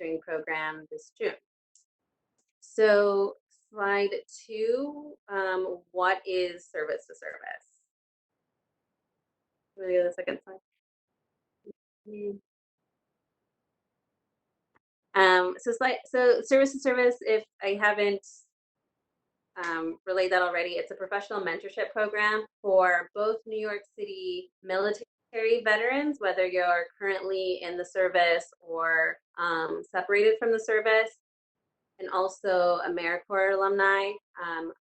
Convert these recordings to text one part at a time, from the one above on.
mentoring program this June. So slide 2, what is Service2Service? Really, the second slide. So Service2Service, if I haven't relayed that already, it's a professional mentorship program for both New York City military veterans, whether you're currently in the service or separated from the service, and also AmeriCorps alumni,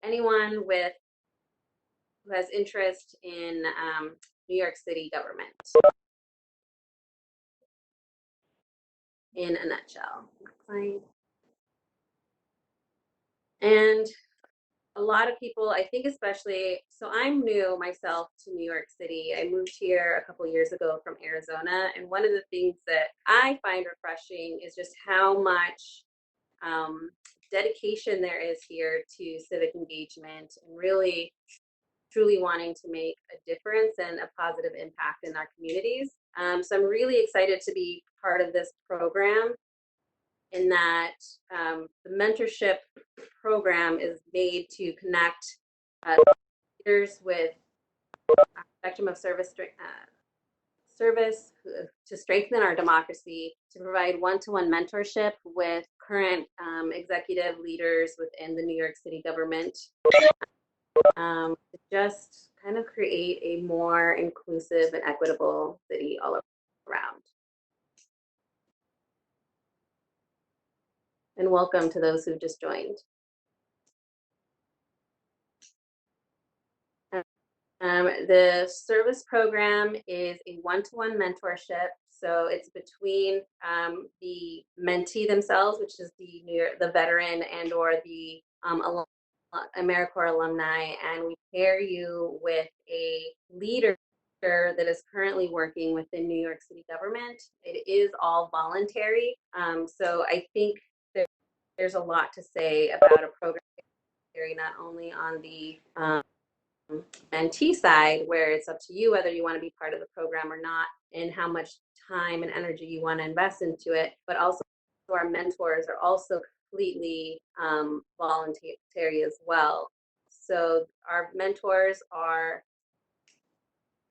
anyone who has interest in New York City government, in a nutshell. Next slide. And a lot of people, I think especially, so I'm new myself to New York City. I moved here a couple years ago from Arizona, and one of the things that I find refreshing is just how much dedication there is here to civic engagement and really truly wanting to make a difference and a positive impact in our communities. So I'm really excited to be part of this program, in that the mentorship program is made to connect leaders with a spectrum of service to strengthen our democracy, to provide one-to-one mentorship with current executive leaders within the New York City government, to just kind of create a more inclusive and equitable city all around. And welcome to those who just joined. The service program is a one-to-one mentorship. So it's between the mentee themselves, which is the veteran and or the AmeriCorps alumni, and we pair you with a leader that is currently working within New York City government. It is all voluntary. So I think there's a lot to say about a program, not only on the mentee side, where it's up to you whether you want to be part of the program or not, and how much time and energy you want to invest into it, but also our mentors are also completely voluntary as well. So our mentors are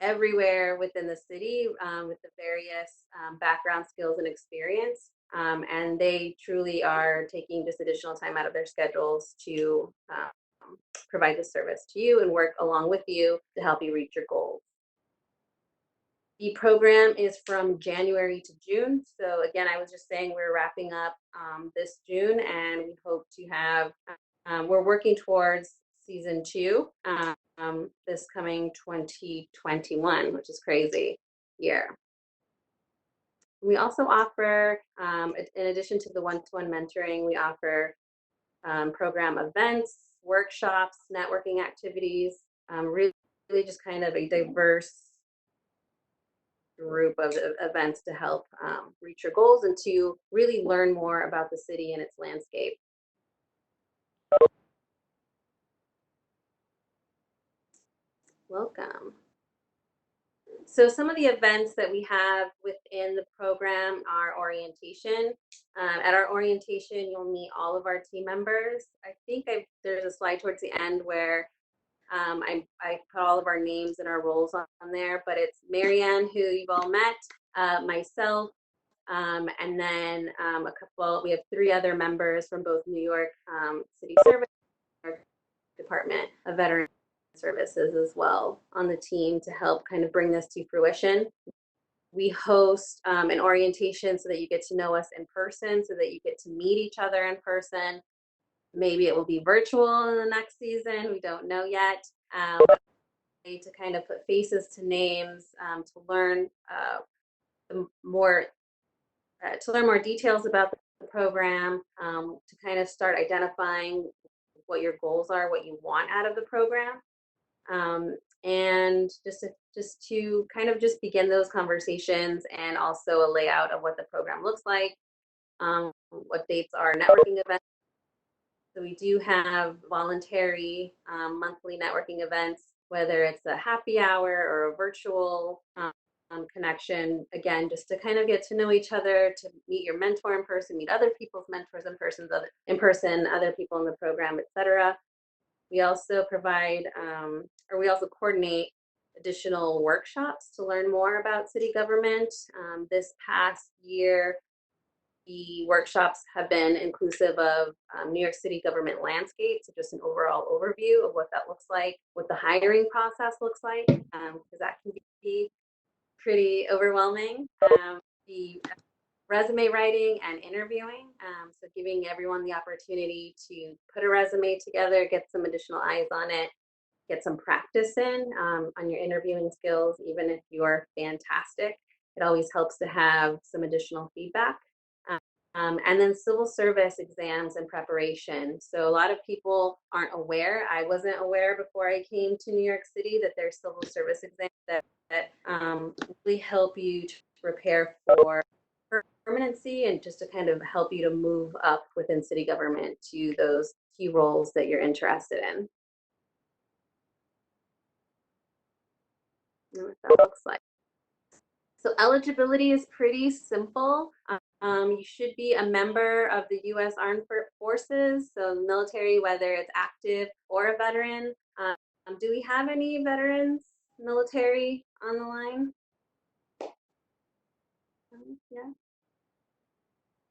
everywhere within the city with the various background, skills, and experience. And they truly are taking just additional time out of their schedules to provide the service to you and work along with you to help you reach your goals. The program is from January to June. So again, I was just saying we're wrapping up this June, and we hope to have, we're working towards season 2 this coming 2021, which is crazy year. We also offer, in addition to the one-to-one mentoring, we offer program events, workshops, networking activities, really just kind of a diverse group of events to help reach your goals and to really learn more about the city and its landscape. Welcome. So some of the events that we have within the program are orientation. At our orientation, you'll meet all of our team members. I think there's a slide towards the end where I put all of our names and our roles on there, but it's Maryhelen, who you've all met, myself, and then we have 3 other members from both New York City Service Department of Veteran Services as well on the team to help kind of bring this to fruition. We host an orientation so that you get to know us in person, so that you get to meet each other in person. Maybe it will be virtual in the next season. We don't know yet. To kind of put faces to names, to learn more details about the program, to kind of start identifying what your goals are, what you want out of the program, and just to kind of just begin those conversations, and also a layout of what the program looks like, what dates are networking events. So we do have voluntary monthly networking events, whether it's a happy hour or a virtual connection, again, just to kind of get to know each other, to meet your mentor in person, meet other people's mentors other people in the program, etc. We also provide, we also coordinate additional workshops to learn more about city government. This past year, the workshops have been inclusive of New York City government landscape, so just an overall overview of what that looks like, what the hiring process looks like, because that can be pretty overwhelming. The resume writing and interviewing, so giving everyone the opportunity to put a resume together, get some additional eyes on it, get some practice in on your interviewing skills, even if you're fantastic. It always helps to have some additional feedback. And then civil service exams and preparation. So a lot of people aren't aware. I wasn't aware before I came to New York City that there's civil service exams that really help you to prepare for permanency and just to kind of help you to move up within city government to those key roles that you're interested in. What that looks like. So eligibility is pretty simple. You should be a member of the U.S. Armed Forces, so the military, whether it's active or a veteran. Do we have any veterans, military on the line? Yeah.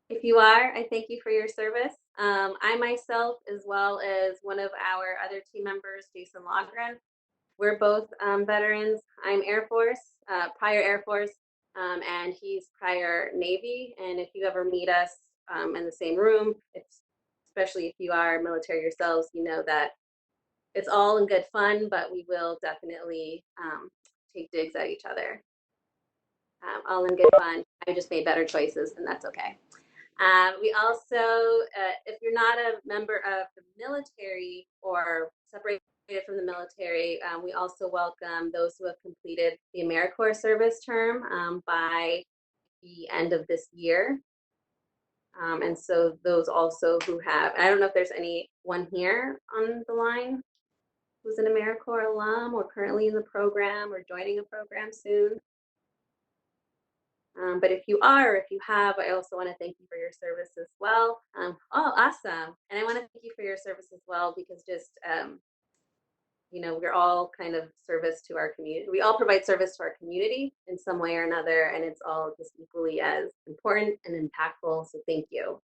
If you are, I thank you for your service. I myself, as well as one of our other team members, Jason Logren, we're both veterans. I'm Air Force, prior Air Force, and he's prior Navy. And if you ever meet us in the same room, especially if you are military yourselves, you know that it's all in good fun, but we will definitely take digs at each other. All in good fun. I just made better choices, and that's okay. We also, if you're not a member of the military or separated from the military, we also welcome those who have completed the AmeriCorps service term by the end of this year. And so those also who have, I don't know if there's anyone here on the line who's an AmeriCorps alum or currently in the program or joining a program soon. But if you are, or if you have, I also want to thank you for your service as well. Oh, awesome. And I want to thank you for your service as well, because just, you know, we're all kind of service to our community. We all provide service to our community in some way or another, and it's all just equally as important and impactful. So thank you.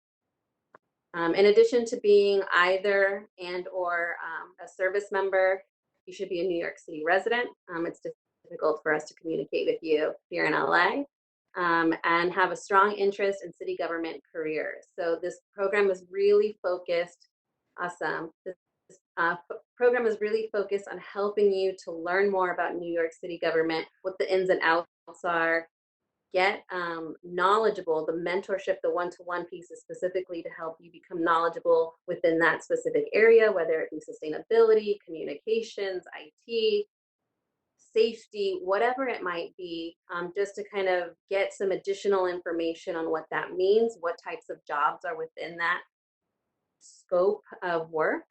In addition to being either and or a service member, you should be a New York City resident. It's difficult for us to communicate with you here in LA. And have a strong interest in city government careers. So this program is really focused, awesome. This program is really focused on helping you to learn more about New York City government, what the ins and outs are, get knowledgeable. The mentorship, the one-to-one piece is specifically to help you become knowledgeable within that specific area, whether it be sustainability, communications, IT, safety, whatever it might be, just to kind of get some additional information on what that means, what types of jobs are within that scope of work,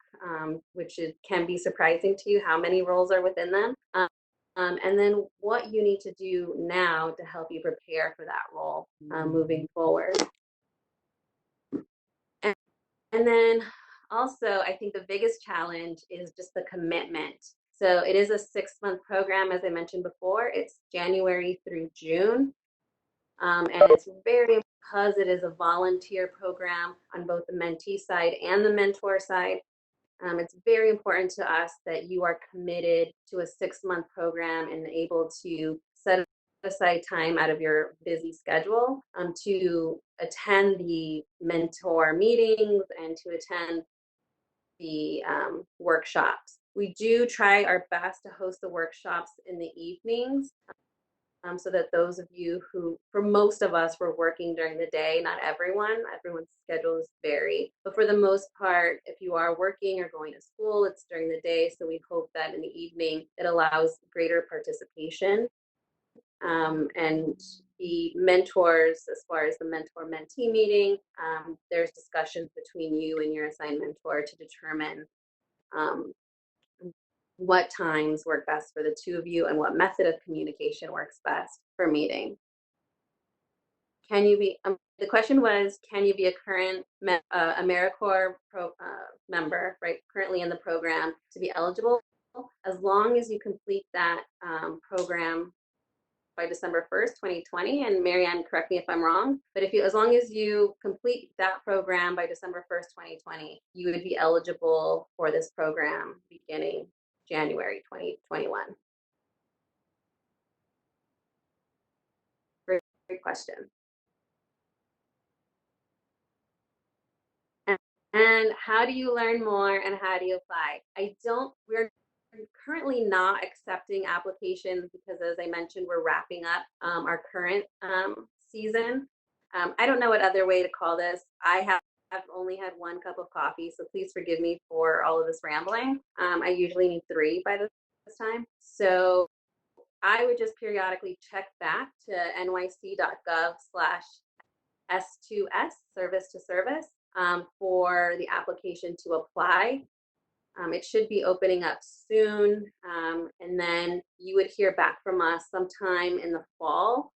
which can be surprising to you how many roles are within them. And then what you need to do now to help you prepare for that role moving forward. And then also, I think the biggest challenge is just the commitment. So it is a 6-month program, as I mentioned before. It's January through June. And it's very, because it is a volunteer program on both the mentee side and the mentor side, it's very important to us that you are committed to a 6-month program and able to set aside time out of your busy schedule to attend the mentor meetings and to attend the workshops. We do try our best to host the workshops in the evenings so that those of you who, for most of us, we're working during the day, not everyone's schedules vary, but for the most part, if you are working or going to school, it's during the day, so we hope that in the evening it allows greater participation. And the mentors, as far as the mentor-mentee meeting, there's discussions between you and your assigned mentor to determine what times work best for the two of you and what method of communication works best. for meeting. Can you be, the question was, can you be a current AmeriCorps member, right, currently in the program to be eligible? As long as you complete that program by December 1st, 2020, and Marianne, correct me if I'm wrong, but as long as you complete that program by December 1st, 2020, you would be eligible for this program beginning January 2021. Great question. And how do you learn more and how do you apply? We're currently not accepting applications because, as I mentioned, we're wrapping up our current season. I don't know what other way to call this. I have only had one cup of coffee, so please forgive me for all of this rambling. I usually need 3 by this time. So I would just periodically check back to nyc.gov/S2S, Service to Service, for the application to apply. It should be opening up soon, and then you would hear back from us sometime in the fall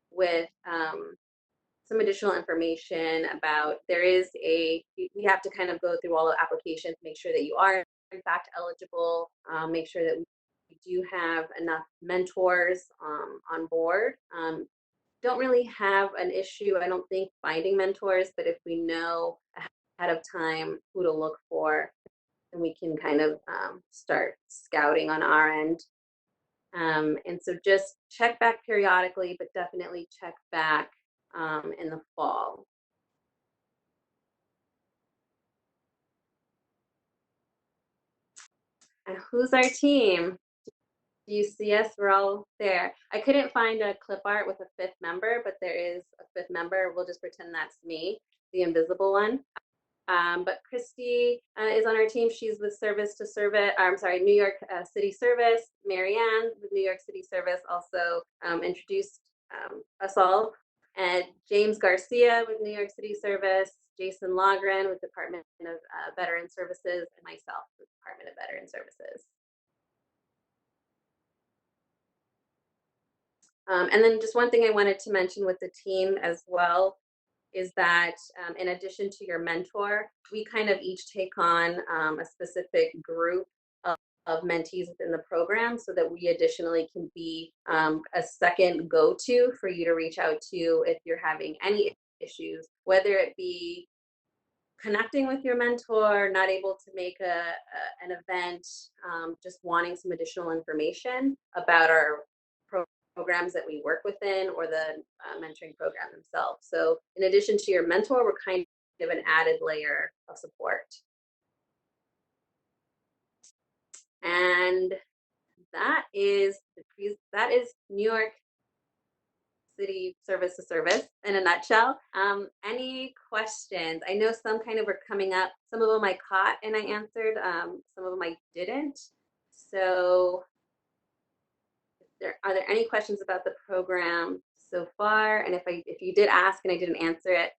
with some additional information about, we have to kind of go through all the applications, make sure that you are in fact eligible, make sure that we do have enough mentors on board. Don't really have an issue, I don't think, finding mentors, but if we know ahead of time who to look for, then we can kind of start scouting on our end. And so just check back periodically, but definitely check back in the fall. And who's our team? Do you see us? We're all there. I couldn't find a clip art with a 5th member, but there is a 5th member. We'll just pretend that's me, the invisible one. But Christy is on our team. She's with Service2Service, New York City Service. Marianne with New York City Service also introduced us all. And James Garcia with New York City Service, Jason Logren with Department of Veteran Services, and myself with Department of Veteran Services. And then just one thing I wanted to mention with the team as well is that in addition to your mentor, we kind of each take on a specific group of mentees within the program so that we additionally can be a second go-to for you to reach out to if you're having any issues, whether it be connecting with your mentor, not able to make an event, just wanting some additional information about our programs that we work within or the mentoring program themselves. So in addition to your mentor, we're kind of an added layer of support. And that is New York City Service2Service in a nutshell. Any questions? I know some kind of were coming up. Some of them I caught and I answered. Some of them I didn't. So are there any questions about the program so far? And if you did ask and I didn't answer it,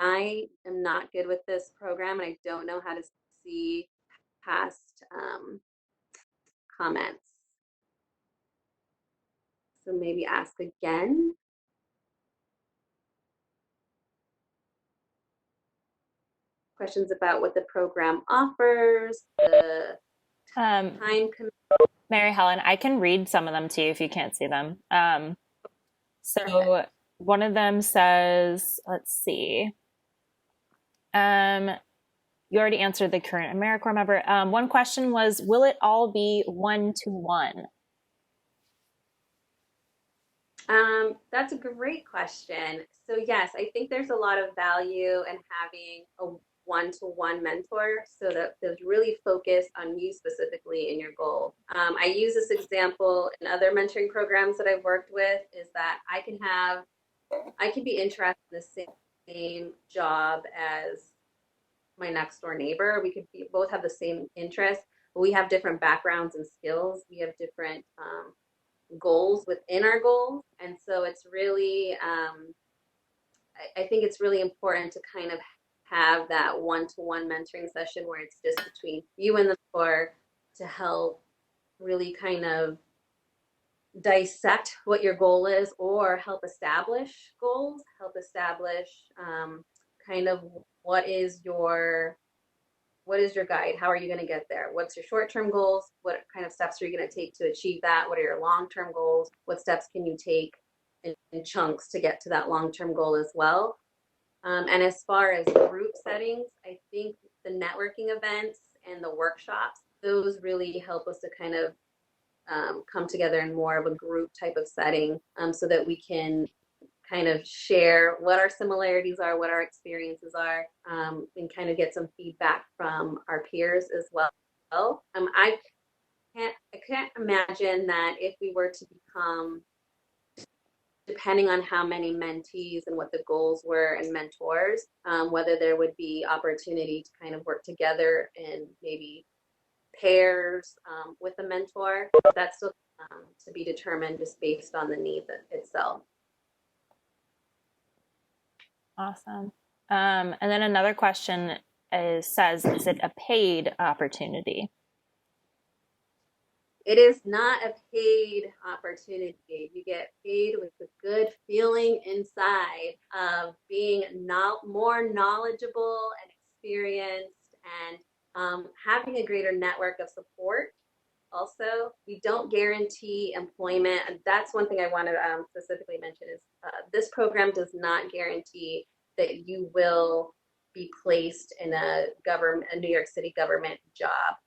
I am not good with this program and I don't know how to see past comments. So maybe ask again. Questions about what the program offers, the time commitment. Maryhelen, I can read some of them to you if you can't see them. So one of them says, let's see. You already answered the current AmeriCorps member. One question was, will it all be one-to-one? That's a great question. So yes, I think there's a lot of value in having a one-to-one mentor so that there's really focused on you specifically in your goal. I use this example in other mentoring programs that I've worked with is that I can be interested in the same job as my next door neighbor. We could both have the same interests, but we have different backgrounds and skills. We have different goals within our goals. And so it's really, I think it's really important to kind of have that one-to-one mentoring session where it's just between you and the mentor to help really kind of dissect what your goal is or help establish goals, help establish kind of what is your guide? How are you going to get there? What's your short-term goals? What kind of steps are you going to take to achieve that? What are your long-term goals? What steps can you take in chunks to get to that long-term goal as well? And as far as group settings, I think the networking events and the workshops, those really help us to kind of come together in more of a group type of setting, so that we can kind of share what our similarities are, what our experiences are, and kind of get some feedback from our peers as well. I can't imagine that if we were to become, depending on how many mentees and what the goals were and mentors, whether there would be opportunity to kind of work together in maybe pairs with a mentor. That's still to be determined just based on the need itself. Awesome. And then another question says, is it a paid opportunity? It is not a paid opportunity. You get paid with the good feeling inside of being more knowledgeable and experienced, and having a greater network of support. Also, we don't guarantee employment. And that's one thing I want to specifically mention is this program does not guarantee that you will be placed in a New York City government job.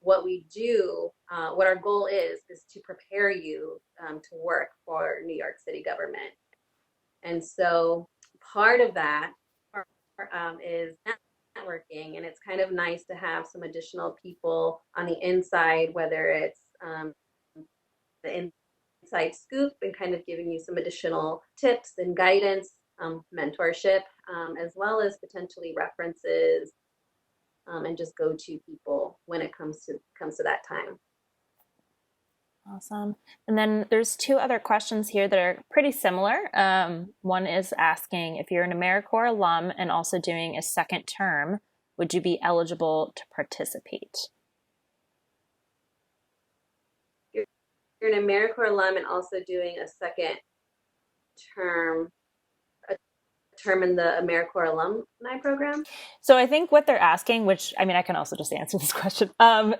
What we do, what our goal is to prepare you to work for New York City government. And so part of that is networking, and it's kind of nice to have some additional people on the inside, whether it's the inside scoop and kind of giving you some additional tips and guidance, mentorship, as well as potentially references, and just go-to people when it comes to that time. Awesome. And then there's two other questions here that are pretty similar. One is asking, if you're an AmeriCorps alum and also doing a second term, would you be eligible to participate? You're an AmeriCorps alum and also doing a second term, in the AmeriCorps Alumni program? So I think what they're asking, which, I mean, I can also just answer this question.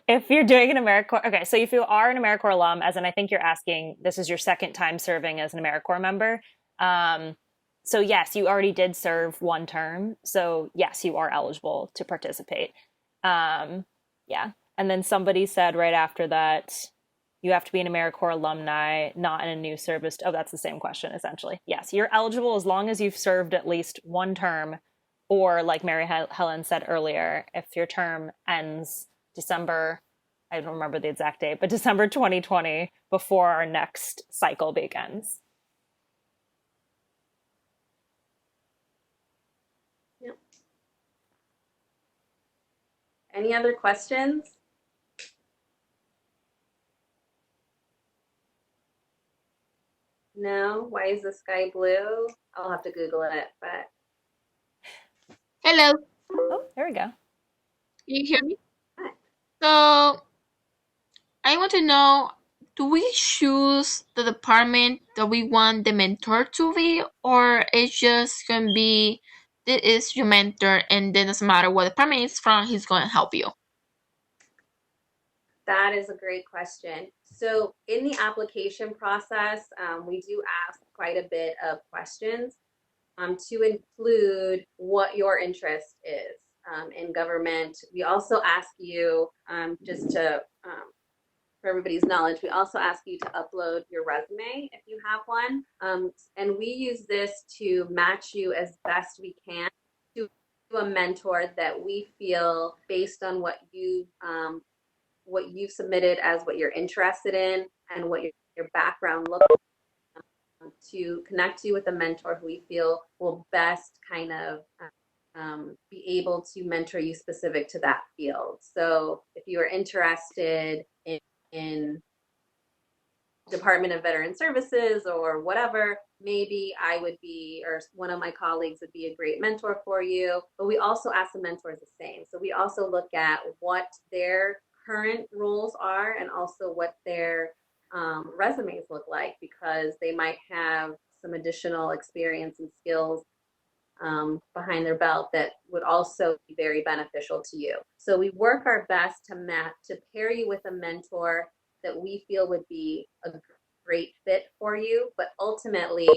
If you're doing an AmeriCorps, okay, so if you are an AmeriCorps alum, as in I think you're asking, this is your second time serving as an AmeriCorps member. So yes, you already did serve one term. So yes, you are eligible to participate. Yeah. And then somebody said right after that, you have to be an AmeriCorps alumni, not in a new service. Oh, that's the same question, essentially. Yes, you're eligible as long as you've served at least one term, or like Maryhelen said earlier, if your term ends December, I don't remember the exact date, but December 2020, before our next cycle begins. Yep. Any other questions? No? Why is the sky blue? I'll have to Google it, but. Hello. Oh, there we go. Can you hear me? So I want to know, do we choose the department that we want the mentor to be, or it's just going to be, this is your mentor and then it doesn't matter what department it's from, he's going to help you? That is a great question. So in the application process, we do ask quite a bit of questions to include what your interest is in government. We also ask you, just to, for everybody's knowledge, we also ask you to upload your resume if you have one. And we use this to match you as best we can to a mentor that we feel, based on what you've submitted as what you're interested in and what your background looks like, to connect you with a mentor who we feel will best kind of be able to mentor you specific to that field. So if you are interested in Department of Veteran Services or whatever, maybe I would be, or one of my colleagues would be a great mentor for you. But we also ask the mentors the same. So we also look at what their current roles are and also what their resumes look like, because they might have some additional experience and skills behind their belt that would also be very beneficial to you. So we work our best to pair you with a mentor that we feel would be a great fit for you. But ultimately,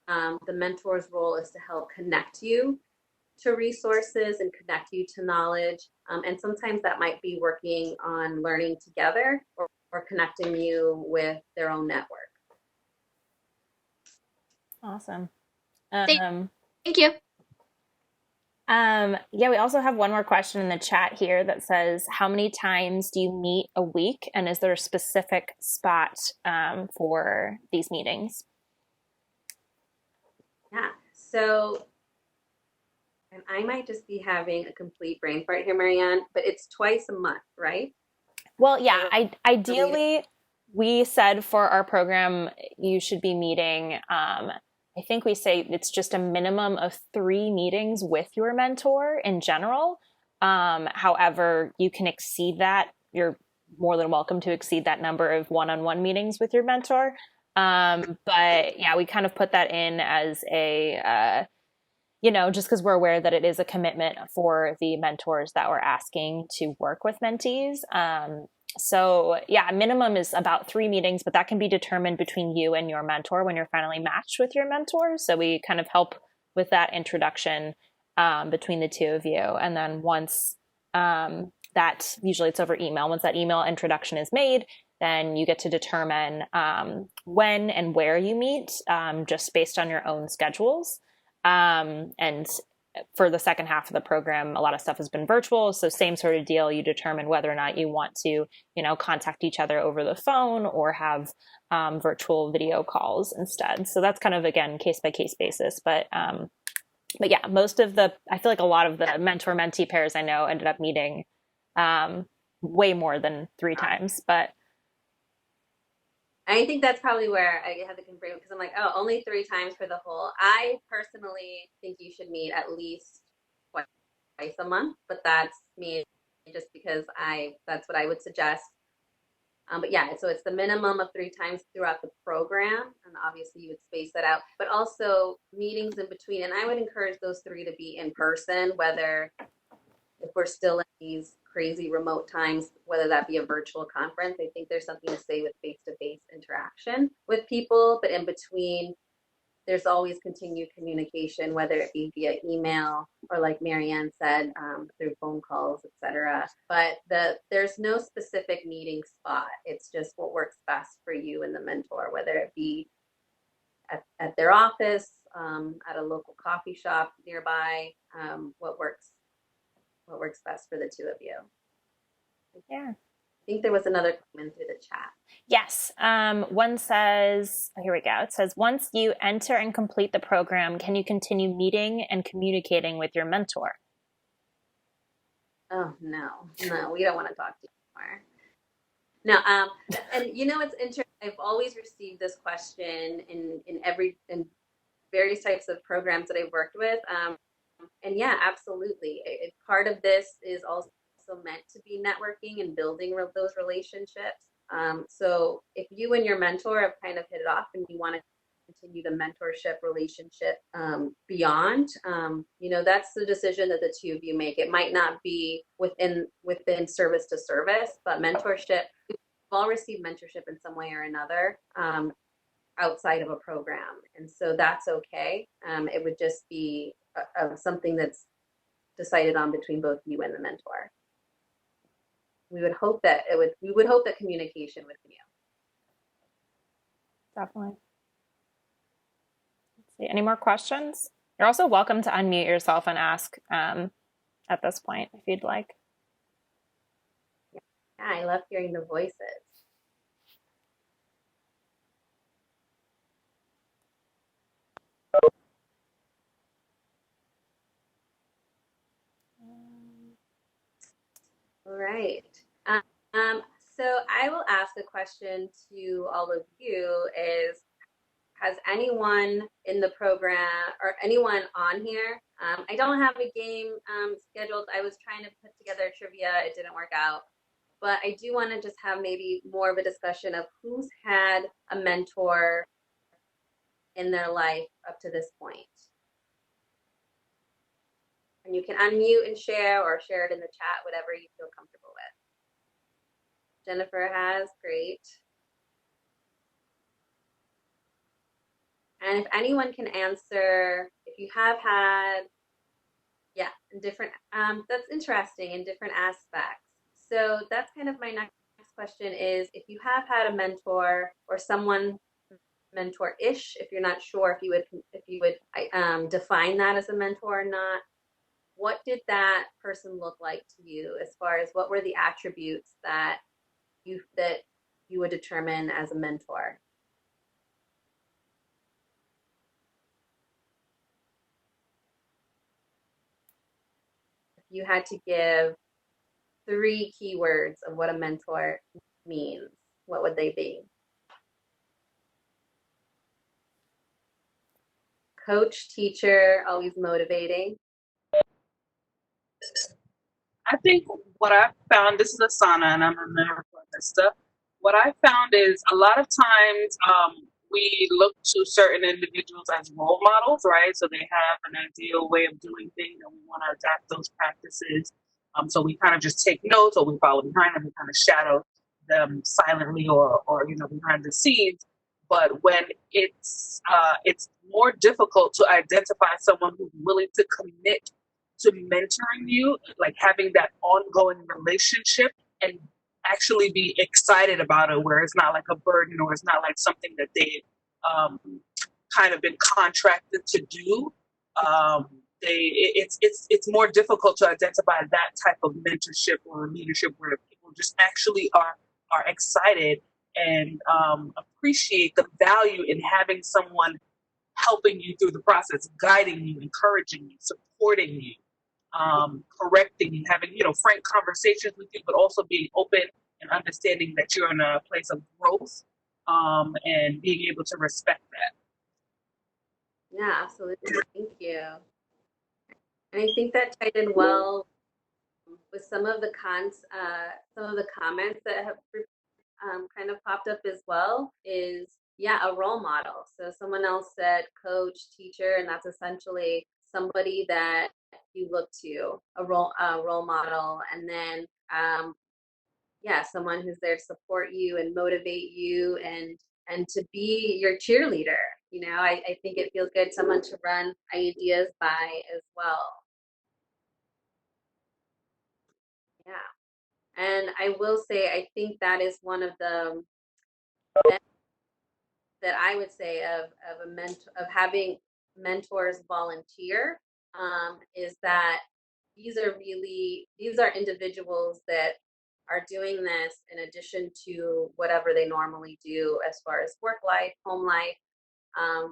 the mentor's role is to help connect you to resources and connect you to knowledge. And sometimes that might be working on learning together, or connecting you with their own network. Awesome. Thank you. Yeah, we also have one more question in the chat here that says, how many times do you meet a week? And is there a specific spot for these meetings? Yeah, so, and I might just be having a complete brain fart here, Marianne, but it's twice a month, right? Well, yeah, ideally, we said for our program, you should be meeting, I think we say it's just a minimum of 3 meetings with your mentor in general. However, you can exceed that. You're more than welcome to exceed that number of one-on-one meetings with your mentor. But yeah, we kind of put that in as a, just because we're aware that it is a commitment for the mentors that we're asking to work with mentees. So yeah, minimum is about 3 meetings, but that can be determined between you and your mentor when you're finally matched with your mentor. So we kind of help with that introduction between the two of you. And then once that, usually it's over email, once that email introduction is made, then you get to determine when and where you meet, just based on your own schedules. And for the second half of the program, a lot of stuff has been virtual. So same sort of deal. You determine whether or not you want to, contact each other over the phone or have virtual video calls instead. So that's kind of, again, case by case basis. But yeah, I feel like a lot of the mentor mentee pairs I know ended up meeting way more than 3 times. But I think that's probably where I had to confirm, because I'm like, oh, only 3 times for the whole. I personally think you should meet at least twice a month, but that's me, just because that's what I would suggest. But yeah, so it's the minimum of 3 times throughout the program, and obviously you would space that out, but also meetings in between. And I would encourage those 3 to be in person, whether, if we're still in these crazy remote times, whether that be a virtual conference. I think there's something to say with face-to-face interaction with people, but in between, there's always continued communication, whether it be via email or, like Marianne said, through phone calls, etc. But there's no specific meeting spot. It's just what works best for you and the mentor, whether it be at their office, at a local coffee shop nearby, what works best for the 2 of you. yeah. I think there was another comment through the chat. Yes. One says, here we go. It says, once you enter and complete the program, can you continue meeting and communicating with your mentor? Oh, no, we don't want to talk to you anymore. No, and it's interesting. I've always received this question in various types of programs that I've worked with. And yeah, absolutely. Part of this is also meant to be networking and building those relationships. So if you and your mentor have kind of hit it off and you want to continue the mentorship relationship beyond, that's the decision that the 2 of you make. It might not be within service to service, but mentorship, we've all received mentorship in some way or another outside of a program. And so that's okay. It would just be something that's decided on between both you and the mentor. We would hope that communication would continue. Definitely. Let's see. Any more questions? You're also welcome to unmute yourself and ask at this point if you'd like. Yeah, I love hearing the voices. All right. So I will ask a question to all of you is, has anyone in the program or anyone on here, I don't have a game scheduled. I was trying to put together a trivia. It didn't work out. but I do want to just have maybe more of a discussion of who's had a mentor in their life up to this point. And you can unmute and share or share it in the chat, whatever you feel comfortable with. Jennifer has, great. And if anyone can answer, if you have had, yeah, in different, that's interesting in different aspects. So that's kind of my next question is if you have had a mentor or someone mentor-ish, if you're not sure if you would define that as a mentor or not, what did that person look like to you as far as what were the attributes that you would determine as a mentor? If you had to give 3 keywords of what a mentor means, what would they be? Coach, teacher, always motivating. I think what I've found, this is Asana and I'm a member of Vista. What I found is a lot of times we look to certain individuals as role models, right? So they have an ideal way of doing things and we want to adapt those practices. So we kind of just take notes or we follow behind them, we kind of shadow them silently or behind the scenes. But when it's more difficult to identify someone who's willing to commit to mentoring you, like having that ongoing relationship and actually be excited about it, where it's not like a burden or it's not like something that they've kind of been contracted to do. It's more difficult to identify that type of mentorship or leadership where people just actually are excited and appreciate the value in having someone helping you through the process, guiding you, encouraging you, supporting you, correcting you, having frank conversations with you, but also being open and understanding that you're in a place of growth, and being able to respect that. Yeah, absolutely. Thank you. And I think that tied in well with some of the comments that have kind of popped up as well is, yeah, a role model. So someone else said coach, teacher, and that's essentially somebody that you look to, a role model, and then yeah, someone who's there to support you and motivate you and to be your cheerleader. I think it feels good, someone to run ideas by as well. Yeah. And I will say, I think that is one of the that I would say of of having mentors volunteer, is that these are individuals that are doing this in addition to whatever they normally do as far as work life, home life,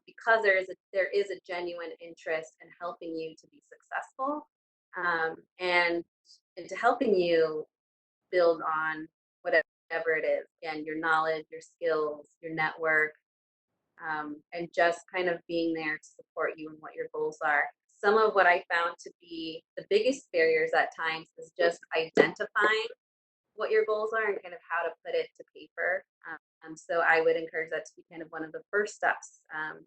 because there is a genuine interest in helping you to be successful, and into helping you build on whatever it is. Again, your knowledge, your skills, your network, and just kind of being there to support you and what your goals are. Some of what I found to be the biggest barriers at times is just identifying what your goals are and kind of how to put it to paper. So I would encourage that to be kind of one of the first steps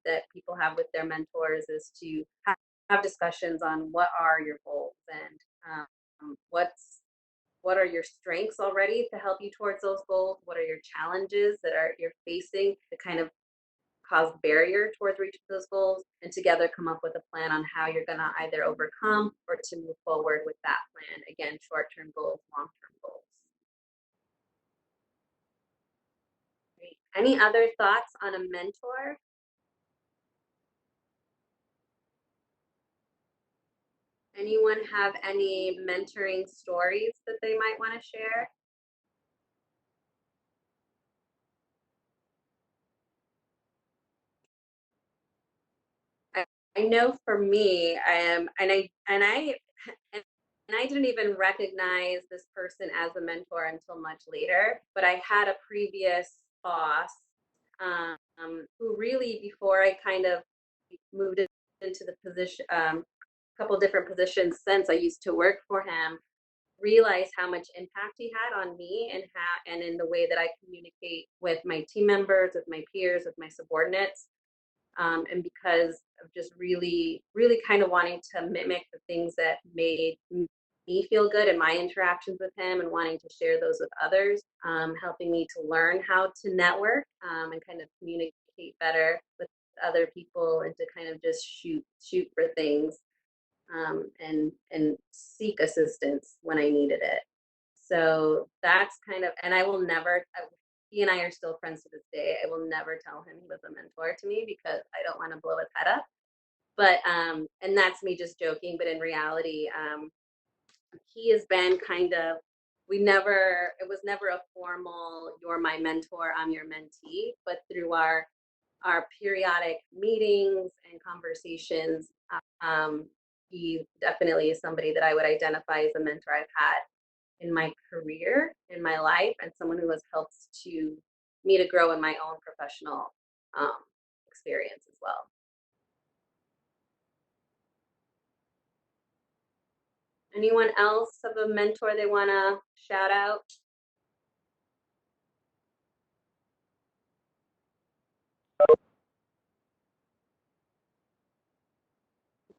that people have with their mentors is to have discussions on what are your goals and what are your strengths already to help you towards those goals? What are your challenges that you're facing to kind of cause barrier towards reaching those goals, and together come up with a plan on how you're going to either overcome or to move forward with that plan. Again, short-term goals, long-term goals. Great. Any other thoughts on a mentor? Anyone have any mentoring stories that they might want to share? I know for me, I am, and I didn't even recognize this person as a mentor until much later. But I had a previous boss, who really, before I kind of moved into the position, a couple different positions since I used to work for him, realize how much impact he had on me and in the way that I communicate with my team members, with my peers, with my subordinates. And because of just really, really kind of wanting to mimic the things that made me feel good in my interactions with him and wanting to share those with others, helping me to learn how to network and kind of communicate better with other people and to kind of just shoot for things and seek assistance when I needed it. So that's kind of, and I will never, he and I are still friends to this day. I will never tell him he was a mentor to me because I don't want to blow his head up. But, and that's me just joking, but in reality, he has been kind of, it was never a formal, you're my mentor, I'm your mentee, but through our periodic meetings and conversations, he definitely is somebody that I would identify as a mentor I've had in my career, in my life, and someone who has helped to me to grow in my own professional experience as well. Anyone else have a mentor they want to shout out?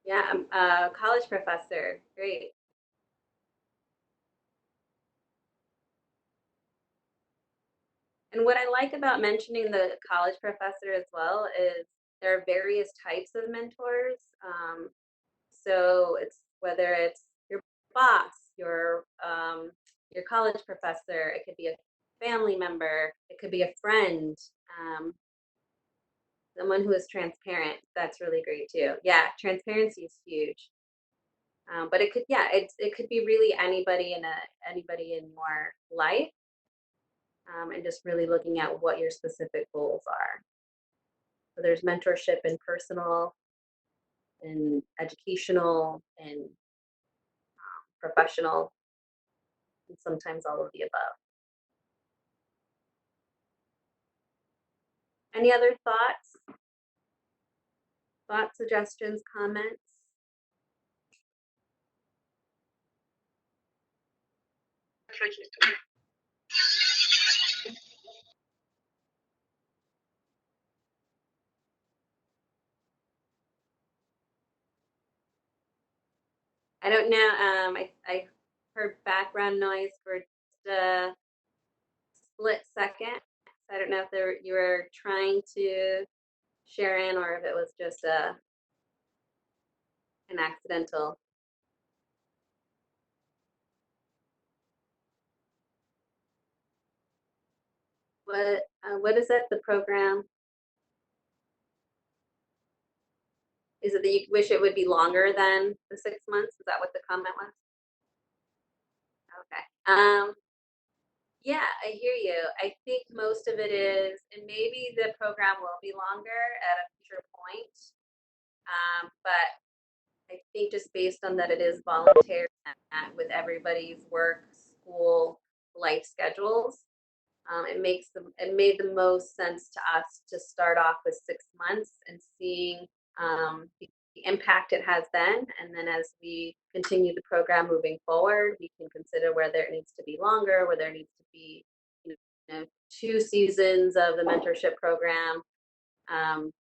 Yeah, a college professor. Great. And what I like about mentioning the college professor as well is there are various types of mentors. So it's whether it's your boss, your college professor, it could be a family member, it could be a friend, um, someone who is transparent. That's really great too. Yeah, transparency is huge. But it could, yeah, it could be really anybody in your life, and just really looking at what your specific goals are. So there's mentorship in personal and educational and professional, and sometimes all of the above. Any other thoughts? Thoughts, suggestions, comments? I don't know. I heard background noise for just a split second. So I don't know if you were trying to share in or if it was just an accidental. What is it? The program? Is it that you wish it would be longer than the 6 months? Is that what the comment was? Okay. Yeah, I hear you. I think most of it is, and maybe the program will be longer at a future point. But I think just based on that it is voluntary with everybody's work, school, life schedules, it made the most sense to us to start off with 6 months and seeing the impact it has and then as we continue the program moving forward, we can consider whether it needs to be longer, whether it needs to be, you know, 2 seasons of the mentorship program.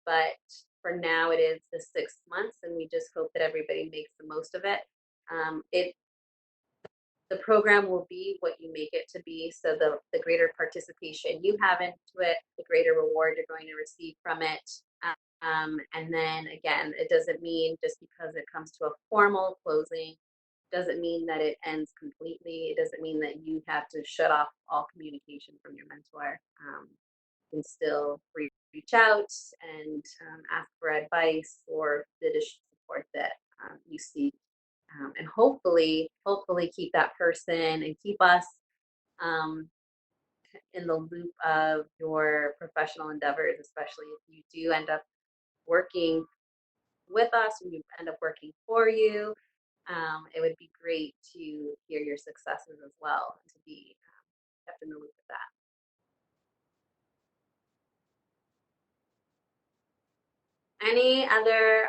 But for now, it is the 6 months, and we just hope that everybody makes the most of it. The program will be what you make it to be. So the greater participation you have into it, the greater reward you're going to receive from it. And then again, it doesn't mean just because it comes to a formal closing, doesn't mean that it ends completely. It doesn't mean that you have to shut off all communication from your mentor. You can still reach out and ask for advice or the additional support that you seek, and hopefully keep that person and keep us um, in the loop of your professional endeavors, especially if you do end up working with us and you end up working for you. It would be great to hear your successes as well and to be kept in the loop of that. Any other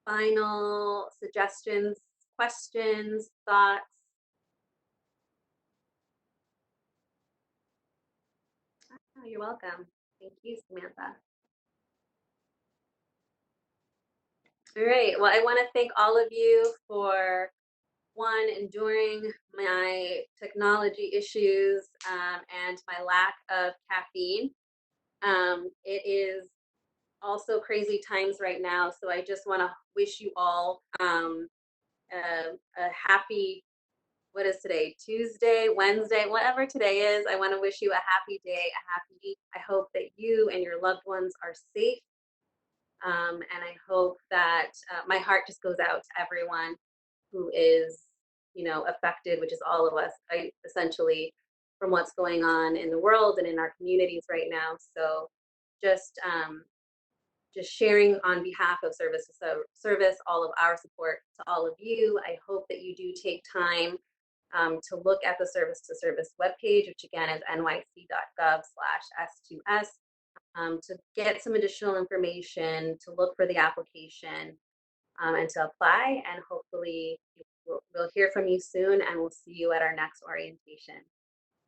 final suggestions, questions, thoughts? Oh, you're welcome. Thank you, Samantha. All right. Well, I want to thank all of you for enduring my technology issues and my lack of caffeine. It is also crazy times right now, so I just want to wish you all a happy, what is today? Tuesday, Wednesday, whatever today is. I want to wish you a happy day, a happy week. I hope that you and your loved ones are safe. And I hope that my heart just goes out to everyone who is, affected, which is all of us, essentially, from what's going on in the world and in our communities right now. So just sharing on behalf of Service, all of our support to all of you. I hope that you do take time to look at the Service2Service webpage, which again is nyc.gov/S2S, to get some additional information, to look for the application, and to apply. And hopefully we'll hear from you soon, and we'll see you at our next orientation.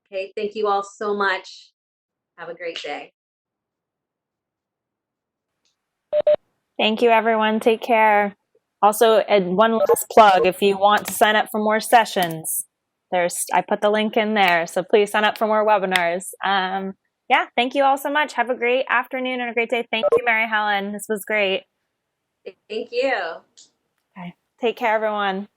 Okay, thank you all so much. Have a great day. Thank you, everyone. Take care. Also, one last plug, if you want to sign up for more sessions, I put the link in there, so please sign up for more webinars. Yeah, thank you all so much. Have a great afternoon and a great day. Thank you, Maryhelen. This was great. Thank you. Okay. Take care, everyone.